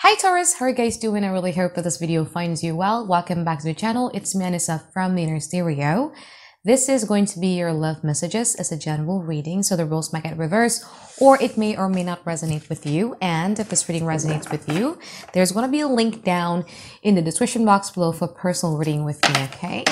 Hi Taurus, how are you guys doing? I really hope that this video finds you well. Welcome back to the channel. It's me, Anisa from the Inner Stereo. This is going to be your love messages as a general reading, so the rules might get reversed, or it may or may not resonate with you. And if this reading resonates with you, there's going to be a link down in the description box below for personal reading with me, okay?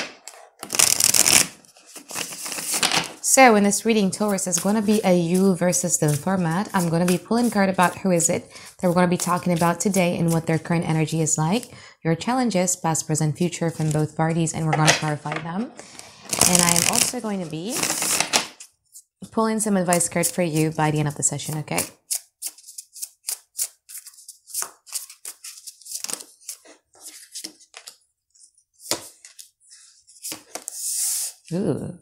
So in this reading, Taurus, is going to be a you versus them format. I'm going to be pulling a card about who is it that we're going to be talking about today and what their current energy is like, your challenges, past, present, future from both parties, and we're going to clarify them. And I am also going to be pulling some advice cards for you by the end of the session, okay? Ooh.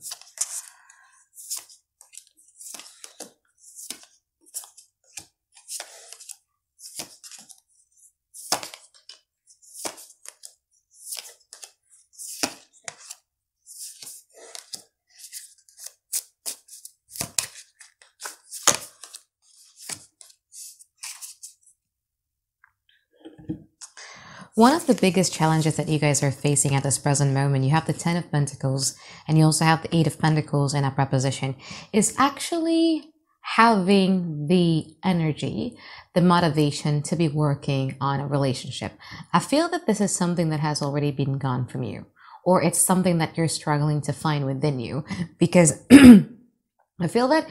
One of the biggest challenges that you guys are facing at this present moment, you have the 10 of Pentacles and you also have the 8 of Pentacles in upright position, is actually having the energy, the motivation to be working on a relationship. I feel that this is something that has already been gone from you, or it's something that you're struggling to find within you, because I feel that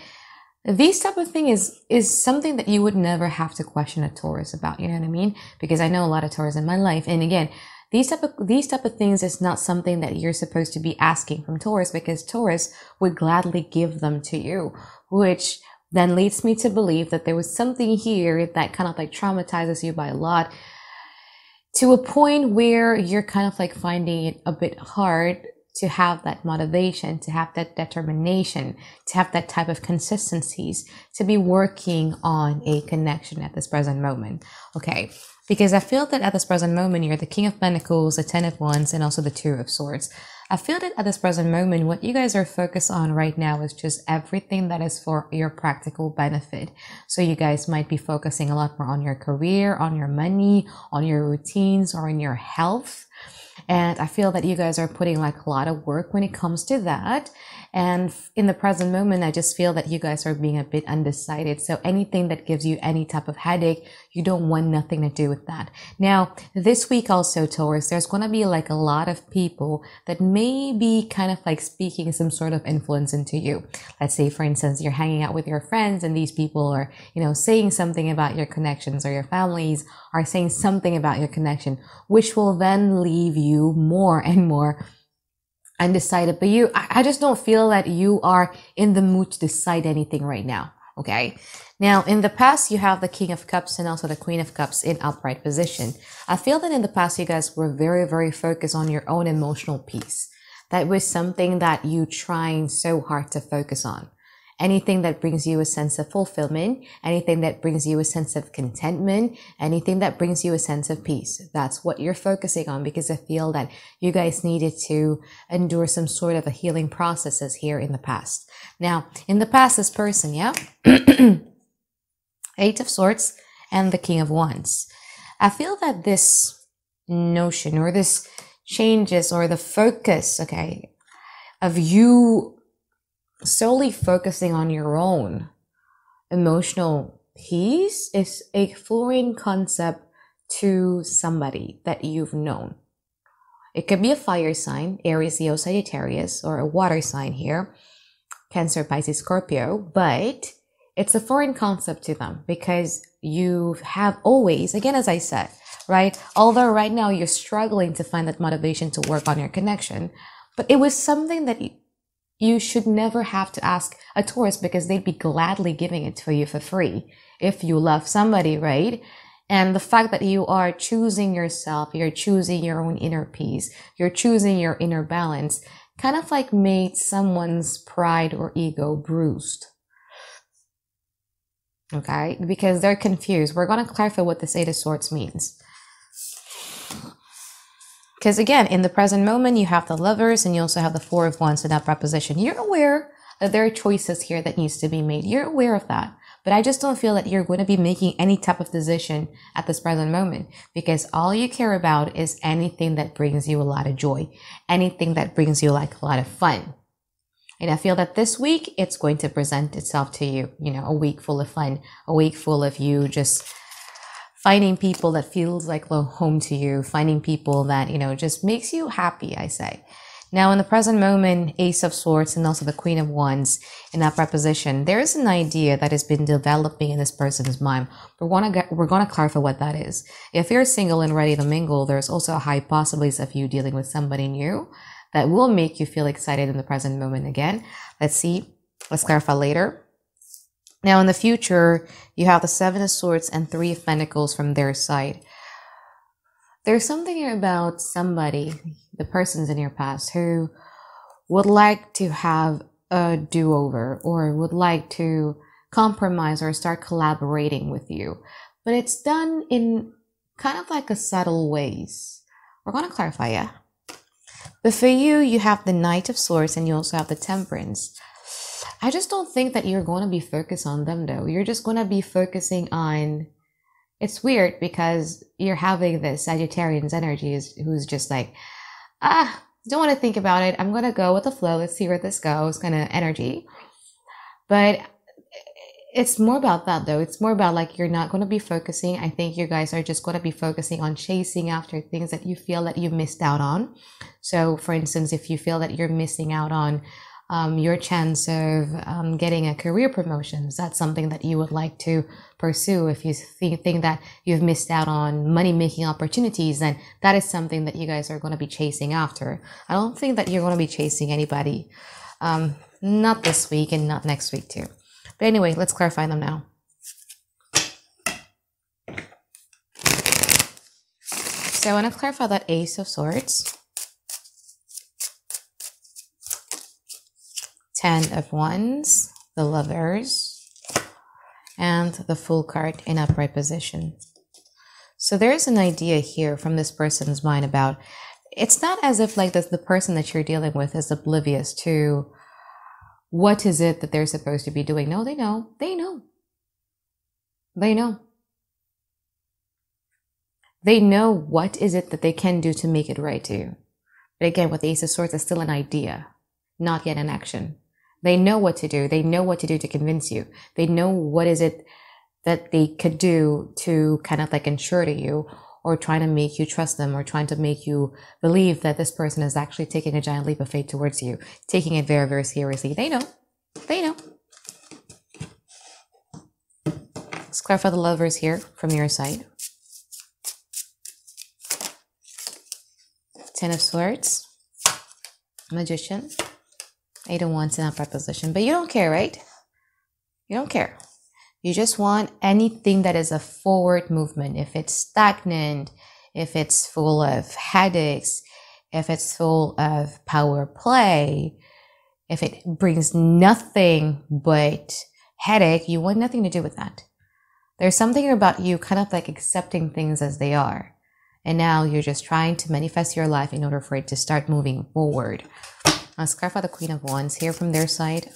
these type of thing is something that you would never have to question a Taurus about, you know what I mean? Because I know a lot of Taurus in my life, and again, these type of things is not something that you're supposed to be asking from Taurus, because Taurus would gladly give them to you, which then leads me to believe that there was something here that kind of like traumatizes you by a lot, to a point where you're kind of like finding it a bit hard to have that motivation, to have that determination, to have that type of consistencies, to be working on a connection at this present moment. Okay, because I feel that at this present moment, you're the King of Pentacles, the 10 of Wands, and also the 2 of Swords. I feel that at this present moment, what you guys are focused on right now is just everything that is for your practical benefit. So you guys might be focusing a lot more on your career, on your money, on your routines, or on your health. And I feel that you guys are putting like a lot of work when it comes to that. And in the present moment, I just feel that you guys are being a bit undecided. So anything that gives you any type of headache, you don't want nothing to do with that. Now, this week also, Taurus, there's going to be like a lot of people that may be kind of like speaking some sort of influence into you. Let's say, for instance, you're hanging out with your friends and these people are, you know, saying something about your connections, or your families are saying something about your connection, which will then leave you more and more undecided. But I just don't feel that you are in the mood to decide anything right now. Okay. Now, in the past, you have the King of Cups and also the Queen of Cups in upright position. I feel that in the past, you guys were very, very focused on your own emotional peace. That was something that you trying so hard to focus on. Anything that brings you a sense of fulfillment, anything that brings you a sense of contentment, anything that brings you a sense of peace. That's what you're focusing on, because I feel that you guys needed to endure some sort of a healing processes here in the past. Now, in the past, this person, yeah, 8 of Swords and the King of Wands. I feel that this notion or this changes, or the focus, okay, of you solely focusing on your own emotional peace is a foreign concept to somebody that you've known. It could be a fire sign, Aries, Leo, Sagittarius, or a water sign here, Cancer, Pisces, Scorpio, but it's a foreign concept to them, because you have always, again, as I said, right? Although right now you're struggling to find that motivation to work on your connection, but it was something that you should never have to ask a Taurus, because they'd be gladly giving it to you for free if you love somebody, right? And the fact that you are choosing yourself, you're choosing your own inner peace, you're choosing your inner balance, kind of like made someone's pride or ego bruised. Okay? Because they're confused. We're going to clarify what this 8 of Swords means. Because again, in the present moment, you have the Lovers and you also have the 4 of Wands in upright position. You're aware that there are choices here that needs to be made. You're aware of that. But I just don't feel that you're going to be making any type of decision at this present moment, because all you care about is anything that brings you a lot of joy, anything that brings you like a lot of fun. And I feel that this week it's going to present itself to you, a week full of fun, a week full of you just finding people that feels like home to you, finding people that, just makes you happy, I say. Now, in the present moment, Ace of Swords and also the Queen of Wands in that preposition, there is an idea that has been developing in this person's mind. We're going to clarify what that is. If you're single and ready to mingle, there's also a high possibilities of you dealing with somebody new that will make you feel excited in the present moment again. Let's see. Let's clarify later. Now, in the future, you have the Seven of Swords and Three of Pentacles from their side. There's something here about somebody, the persons in your past, who would like to have a do-over or would like to compromise or start collaborating with you. But it's done in kind of like a subtle ways. We're going to clarify, yeah? But for you, you have the Knight of Swords and you also have the Temperance. I just don't think that you're going to be focused on them, though. You're just going to be focusing on... It's weird because you're having this Sagittarian's energy who's just like, don't want to think about it. I'm going to go with the flow. Let's see where this goes kind of energy. But it's more about that, though. It's more about like you're not going to be focusing. I think you guys are just going to be focusing on chasing after things that you feel that you missed out on. So, for instance, if you feel that you're missing out on your chance of getting a career promotion, is that something that you would like to pursue? If you think that you've missed out on money-making opportunities, then that is something that you guys are going to be chasing after. I don't think that you're going to be chasing anybody, not this week and not next week too. But anyway, let's clarify them now. So I want to clarify that Ace of Swords, Ten of Wands, the Lovers, and the Fool card in upright position. So there's an idea here from this person's mind about, it's not as if like the person that you're dealing with is oblivious to what is it that they're supposed to be doing. No, they know. They know. They know. They know what is it that they can do to make it right to you. But again, with the Ace of Swords, it's still an idea, not yet an action. They know what to do. They know what to do to convince you. They know what is it that they could do to kind of like ensure to you, or trying to make you trust them, or trying to make you believe that this person is actually taking a giant leap of faith towards you, taking it very, very seriously. They know. They know. Let's clarify the Lovers here from your side. Ten of Swords, Magician, Eight of Wands in upright position. But you don't care, right? You don't care. You just want anything that is a forward movement. If it's stagnant, if it's full of headaches, if it's full of power play, if it brings nothing but headache, you want nothing to do with that. There's something about you kind of like accepting things as they are. And now you're just trying to manifest your life in order for it to start moving forward. Let's clarify the Queen of Wands here from their side.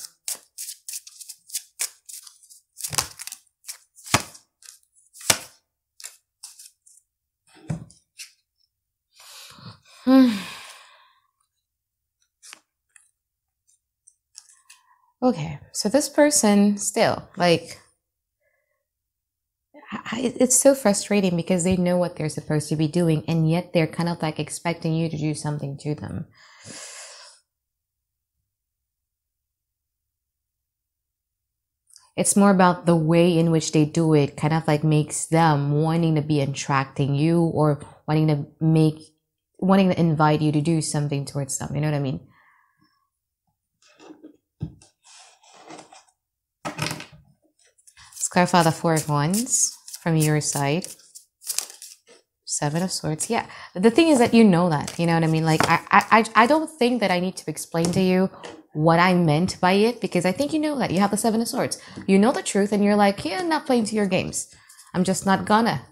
Okay, so this person still, like, it's so frustrating because they know what they're supposed to be doing, and yet they're kind of like expecting you to do something to them. It's more about the way in which they do it, kind of like makes them wanting to be attracting you, or wanting to invite you to do something towards them. You know what I mean? Let's clarify the Four of Wands from your side. Seven of Swords. Yeah, the thing is that you know that. You know what I mean? Like, I don't think that I need to explain to you what I meant by it, because I think you know that. You have the Seven of Swords. You know the truth, and you're like, yeah, I'm not playing to your games. I'm just not gonna.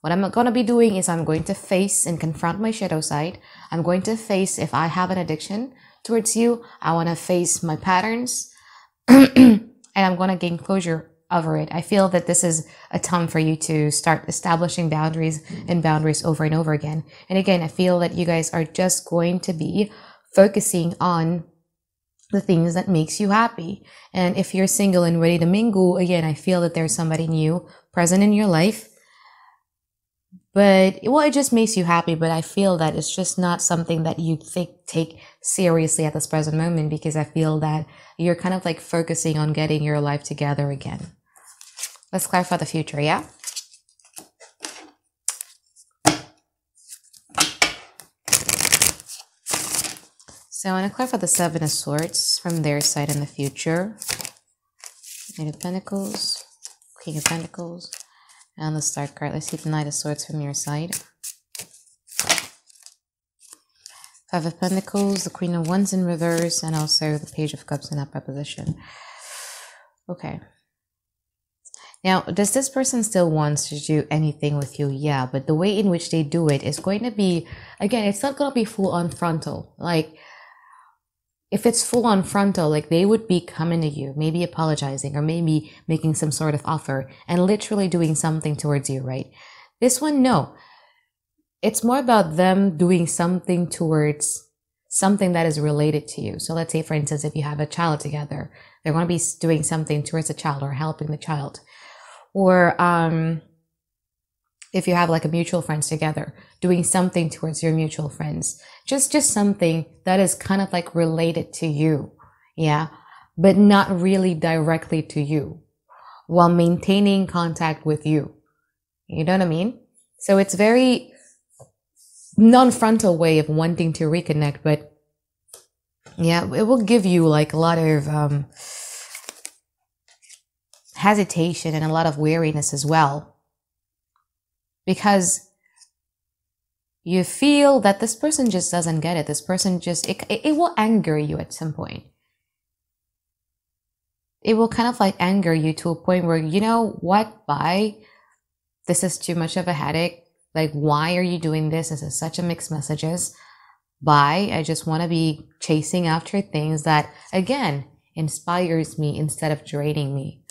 What I'm gonna be doing is I'm going to face and confront my shadow side. I'm going to face if I have an addiction towards you. I want to face my patterns, and I'm going to gain closure over it. I feel that this is a time for you to start establishing boundaries and boundaries over and over again. And again, I feel that you guys are just going to be focusing on the things that makes you happy. And if you're single and ready to mingle, again, I feel that there's somebody new present in your life. But, well, it just makes you happy. But I feel that it's just not something that you take seriously at this present moment, because I feel that you're kind of like focusing on getting your life together again. Let's clarify the future, yeah? So I want to clarify the Seven of Swords from their side in the future. Knight of Pentacles, King of Pentacles, and the Star card. Let's see the Knight of Swords from your side. Five of Pentacles, the Queen of Wands in reverse, and also the Page of Cups in upright position. Okay. Now, does this person still want to do anything with you? Yeah, but the way in which they do it is going to be, again, it's not going to be full on frontal. Like, if it's full on frontal, like they would be coming to you, maybe apologizing or maybe making some sort of offer and literally doing something towards you, right? This one, no. It's more about them doing something towards something that is related to you. So let's say, for instance, if you have a child together, they're going to be doing something towards the child or helping the child. Or if you have like a mutual friends together, doing something towards your mutual friends. Just something that is kind of like related to you. Yeah. But not really directly to you, while maintaining contact with you. You know what I mean? So it's very non-frontal way of wanting to reconnect, but yeah, it will give you like a lot of hesitation and a lot of weariness as well. Because you feel that this person just doesn't get it. This person just, it will anger you at some point. It will kind of like anger you to a point where, you know what, bye. This is too much of a headache. Like, why are you doing this? This is such a mixed messages. Bye. I just want to be chasing after things that, again, inspires me instead of draining me.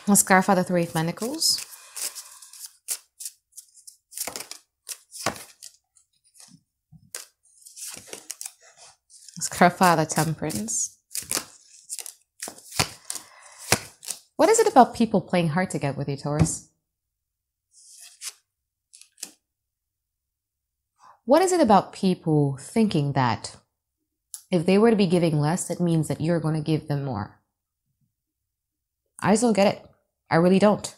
Let's clarify the Three of Pentacles. Let's clarify the Temperance. What is it about people playing hard to get with you, Taurus? What is it about people thinking that if they were to be giving less, it means that you're going to give them more? I just don't get it. I really don't.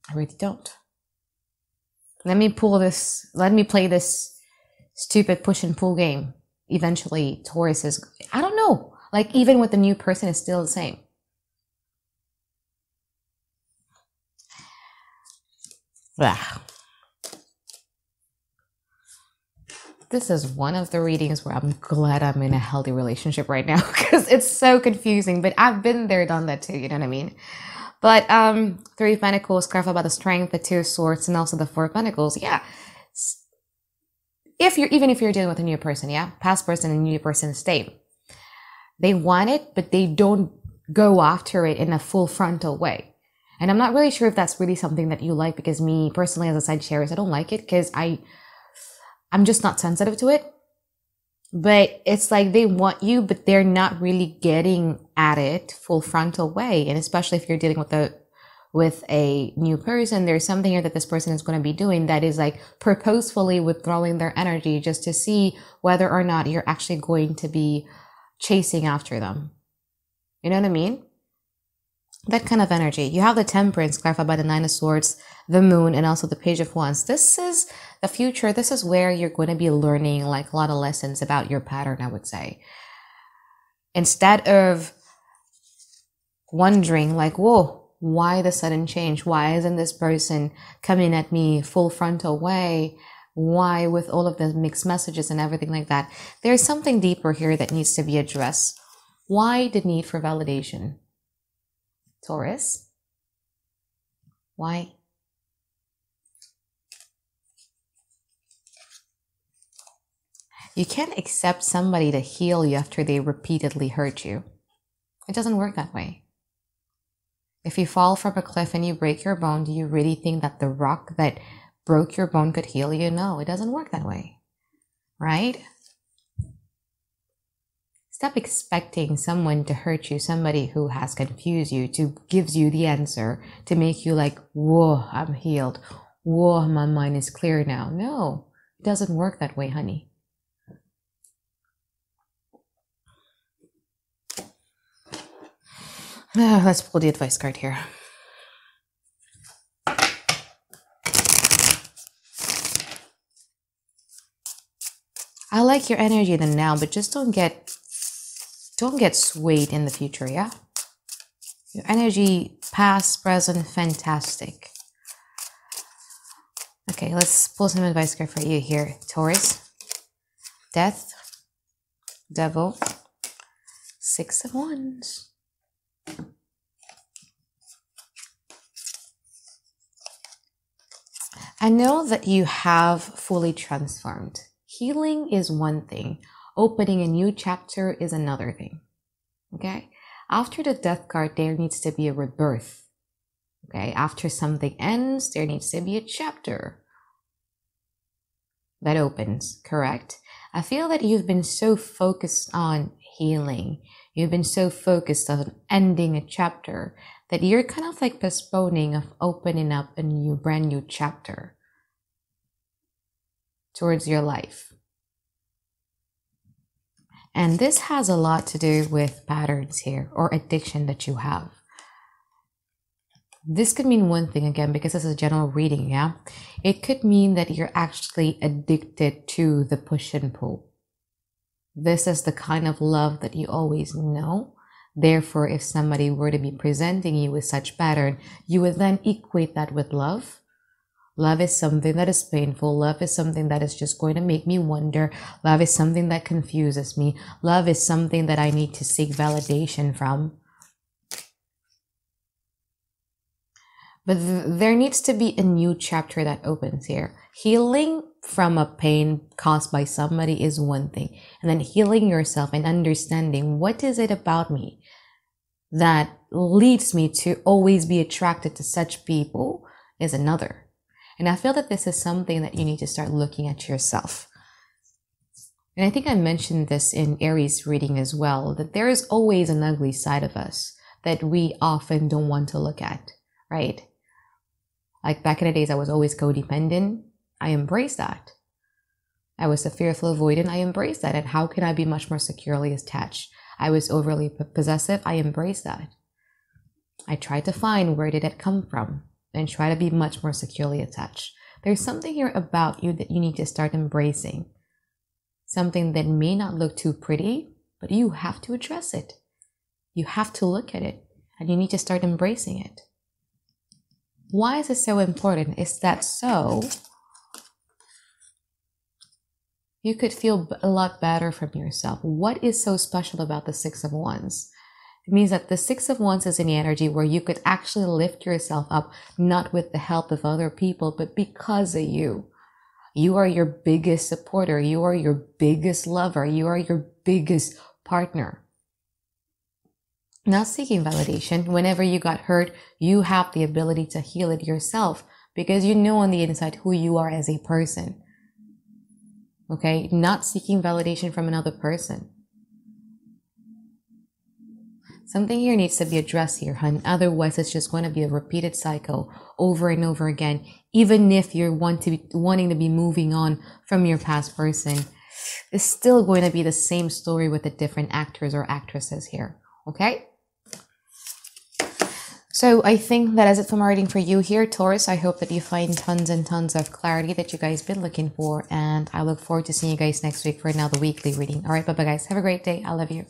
I really don't. Let me play this stupid push and pull game. Eventually, Taurus is, I don't know. Like, even with the new person, it's still the same. Ugh. This is one of the readings where I'm glad I'm in a healthy relationship right now, because it's so confusing, but I've been there, done that too, you know what I mean? But Three of Pentacles, careful about the Strength, the Two of Swords, and also the Four of Pentacles. Yeah. Even if you're dealing with a new person, yeah? Past person and new person stay. They want it, but they don't go after it in a full frontal way. And I'm not really sure if that's really something that you like, because me personally as a Sagittarius, I don't like it because I'm just not sensitive to it. But it's like they want you, but they're not really getting at it full frontal way. And especially if you're dealing with a new person, there's something here that this person is going to be doing that is like purposefully withdrawing their energy just to see whether or not you're actually going to be chasing after them. You know what I mean? That kind of energy. You have the Temperance, clarified by the Nine of Swords, the Moon, and also the Page of Wands. This is the future. This is where you're going to be learning like a lot of lessons about your pattern, I would say. Instead of wondering like, whoa, why the sudden change? Why isn't this person coming at me full frontal way? Why with all of the mixed messages and everything like that? There's something deeper here that needs to be addressed. Why the need for validation? Taurus? Why? You can't accept somebody to heal you after they repeatedly hurt you. It doesn't work that way. If you fall from a cliff and you break your bone, do you really think that the rock that broke your bone could heal you? No, it doesn't work that way, right? Stop expecting someone to hurt you, somebody who has confused you, to gives you the answer, to make you like, whoa, I'm healed. Whoa, my mind is clear now. No, it doesn't work that way, honey. Let's pull the advice card here. I like your energy in the now, but just don't get swayed in the future, yeah? Your energy, past, present, fantastic. Okay, let's pull some advice card for you here. Taurus, Death, Devil, Six of Wands. I know that you have fully transformed. Healing is one thing. Opening a new chapter is another thing. Okay? After the Death card, there needs to be a rebirth. Okay? After something ends, there needs to be a chapter that opens, correct? I feel that you've been so focused on healing. You've been so focused on ending a chapter that you're kind of like postponing of opening up a brand new chapter towards your life. And this has a lot to do with patterns here or addiction that you have. This could mean one thing again, because this is a general reading, yeah? It could mean that you're actually addicted to the push and pull. This is the kind of love that you always know. Therefore, if somebody were to be presenting you with such pattern, you would then equate that with love. Love is something that is painful. Love is something that is just going to make me wonder. Love is something that confuses me. Love is something that I need to seek validation from. But there needs to be a new chapter that opens here. Healing from a pain caused by somebody is one thing. And then healing yourself and understanding what is it about me that leads me to always be attracted to such people is another. And I feel that this is something that you need to start looking at yourself. And I think I mentioned this in Aries reading as well, that there is always an ugly side of us that we often don't want to look at, right? Like back in the days, I was always codependent. I embraced that. I was a fearful avoidant. I embraced that. And how can I be much more securely attached? I was overly possessive. I embraced that. I tried to find where did it come from and try to be much more securely attached. There's something here about you that you need to start embracing. Something that may not look too pretty, but you have to address it. You have to look at it and you need to start embracing it. Why is it so important? Is that so you could feel a lot better from yourself? What is so special about the Six of Wands? It means that the Six of Wands is in the energy where you could actually lift yourself up, not with the help of other people, but because of you. You are your biggest supporter. You are your biggest lover. You are your biggest partner. Not seeking validation. Whenever you got hurt, you have the ability to heal it yourself because you know on the inside who you are as a person. Okay? Not seeking validation from another person. Something here needs to be addressed here, hun. Otherwise, it's just going to be a repeated cycle over and over again. Even if you're wanting to be moving on from your past person, it's still going to be the same story with the different actors or actresses here. Okay? So I think that is it for my reading for you here, Taurus. I hope that you find tons and tons of clarity that you guys been looking for. And I look forward to seeing you guys next week for another weekly reading. All right, bye-bye, guys. Have a great day. I love you.